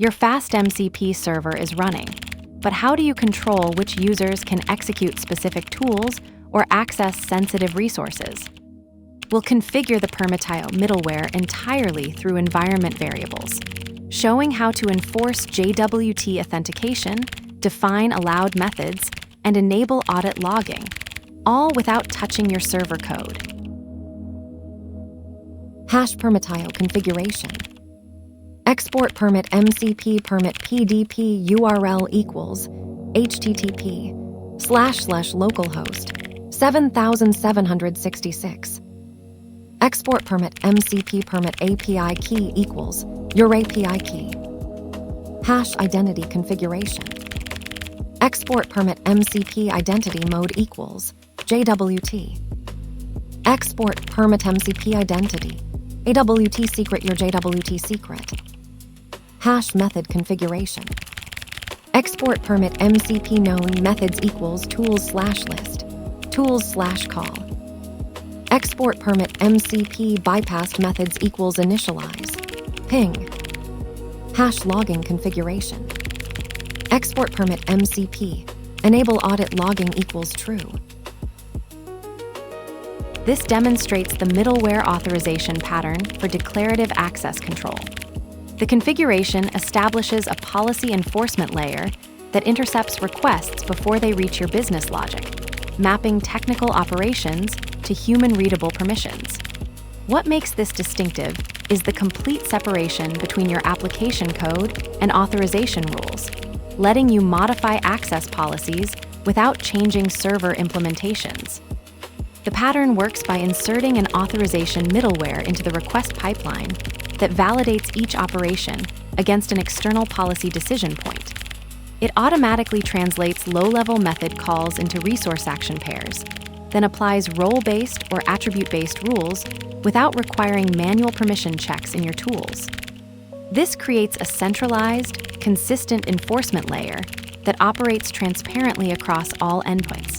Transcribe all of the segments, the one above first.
Your FastMCP server is running, but how do you control which users can execute specific tools or access sensitive resources? We'll configure the Permitio middleware entirely through environment variables, showing how to enforce JWT authentication, define allowed methods, and enable audit logging, all without touching your server code. Permitio configuration. Export permit MCP permit PDP URL equals http://localhost 7766. Export permit MCP permit API key equals your API key. Identity configuration. Export permit MCP identity mode equals JWT. Export permit MCP identity AWT secret your JWT secret. Method configuration. Export permit MCP known methods equals tools/list, tools/call. Export permit MCP bypassed methods equals initialize, ping. Logging configuration. Export permit MCP enable audit logging equals true. This demonstrates the middleware authorization pattern for declarative access control. The configuration establishes a policy enforcement layer that intercepts requests before they reach your business logic, mapping technical operations to human-readable permissions. What makes this distinctive is the complete separation between your application code and authorization rules, letting you modify access policies without changing server implementations. The pattern works by inserting an authorization middleware into the request pipeline that validates each operation against an external policy decision point. It automatically translates low-level method calls into resource action pairs, then applies role-based or attribute-based rules without requiring manual permission checks in your tools. This creates a centralized, consistent enforcement layer that operates transparently across all endpoints.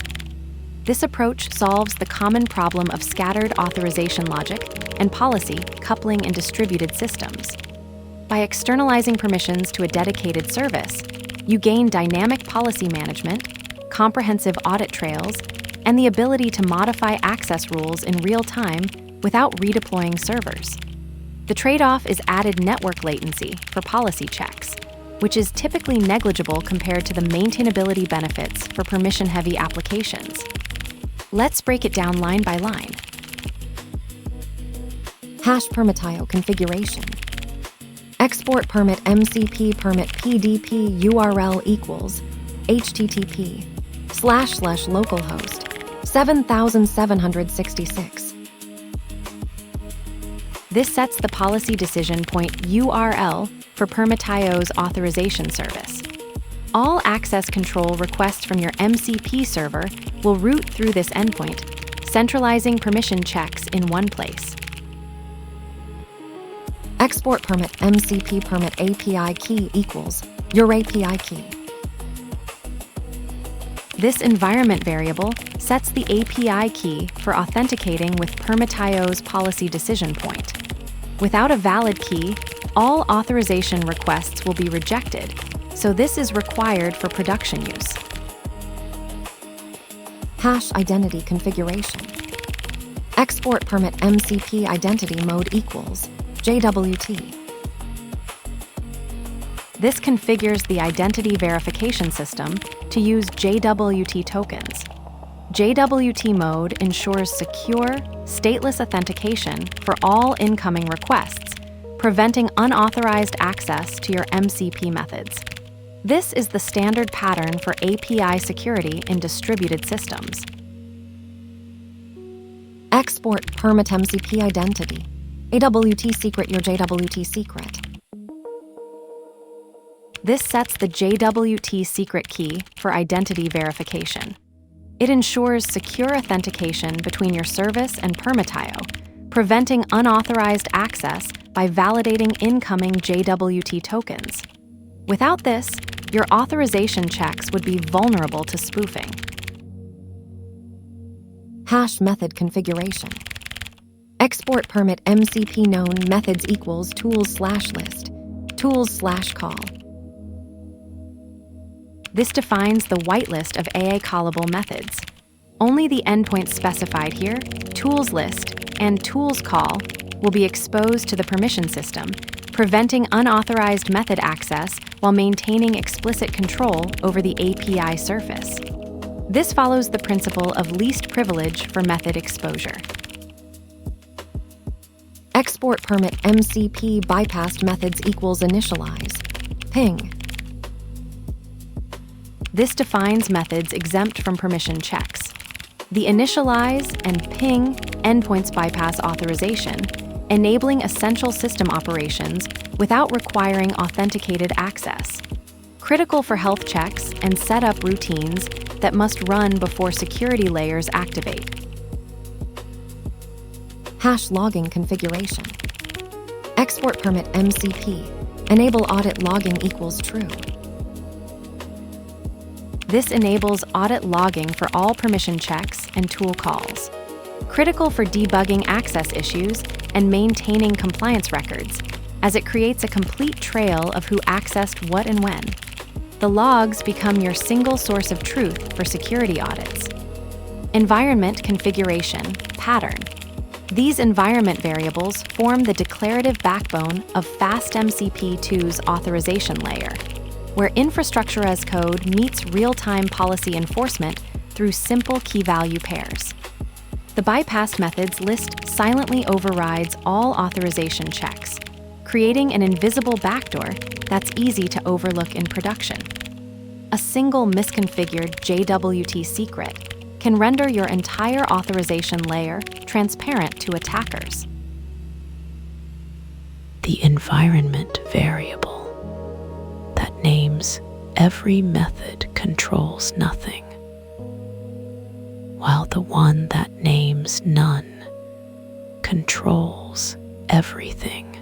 This approach solves the common problem of scattered authorization logic and policy coupling in distributed systems. By externalizing permissions to a dedicated service, you gain dynamic policy management, comprehensive audit trails, and the ability to modify access rules in real time without redeploying servers. The trade-off is added network latency for policy checks, which is typically negligible compared to the maintainability benefits for permission-heavy applications. Let's break it down line by line. Permitio configuration. Export permit MCP permit PDP URL equals http://localhost 7766. This sets the policy decision point URL for Permitio's authorization service. All access control requests from your MCP server will route through this endpoint, centralizing permission checks in one place. Export permit MCP permit API key equals your API key. This environment variable sets the API key for authenticating with Permitio's policy decision point. Without a valid key, all authorization requests will be rejected, so this is required for production use. Identity configuration. Export permit MCP identity mode equals JWT. This configures the identity verification system to use JWT tokens. JWT mode ensures secure, stateless authentication for all incoming requests, preventing unauthorized access to your MCP methods. This is the standard pattern for API security in distributed systems. Export permit MCP identity AWT secret your JWT secret. This sets the JWT secret key for identity verification. It ensures secure authentication between your service and Permitio, preventing unauthorized access by validating incoming JWT tokens. Without this, your authorization checks would be vulnerable to spoofing. Method configuration. Export permit MCP known methods equals tools/list, Tools/call. This defines the whitelist of AA callable methods. Only the endpoints specified here, tools list, and tools call will be exposed to the permission system, preventing unauthorized method access while maintaining explicit control over the API surface. This follows the principle of least privilege for method exposure. Export permit MCP bypassed methods equals initialize. Ping. This defines methods exempt from permission checks. The initialize and ping endpoints bypass authorization, enabling essential system operations without requiring authenticated access. Critical for health checks and setup routines that must run before security layers activate. Hash logging configuration. Export permit MCP. Enable audit logging equals true. This enables audit logging for all permission checks and tool calls. Critical for debugging access issues and maintaining compliance records, as it creates a complete trail of who accessed what and when. The logs become your single source of truth for security audits. Environment configuration pattern. These environment variables form the declarative backbone of FastMCP2's authorization layer, where infrastructure as code meets real-time policy enforcement through simple key-value pairs. The bypassed methods list silently overrides all authorization checks, creating an invisible backdoor that's easy to overlook in production. A single misconfigured JWT secret can render your entire authorization layer transparent to attackers. The environment variable that names every method controls nothing, while the one that names none controls everything.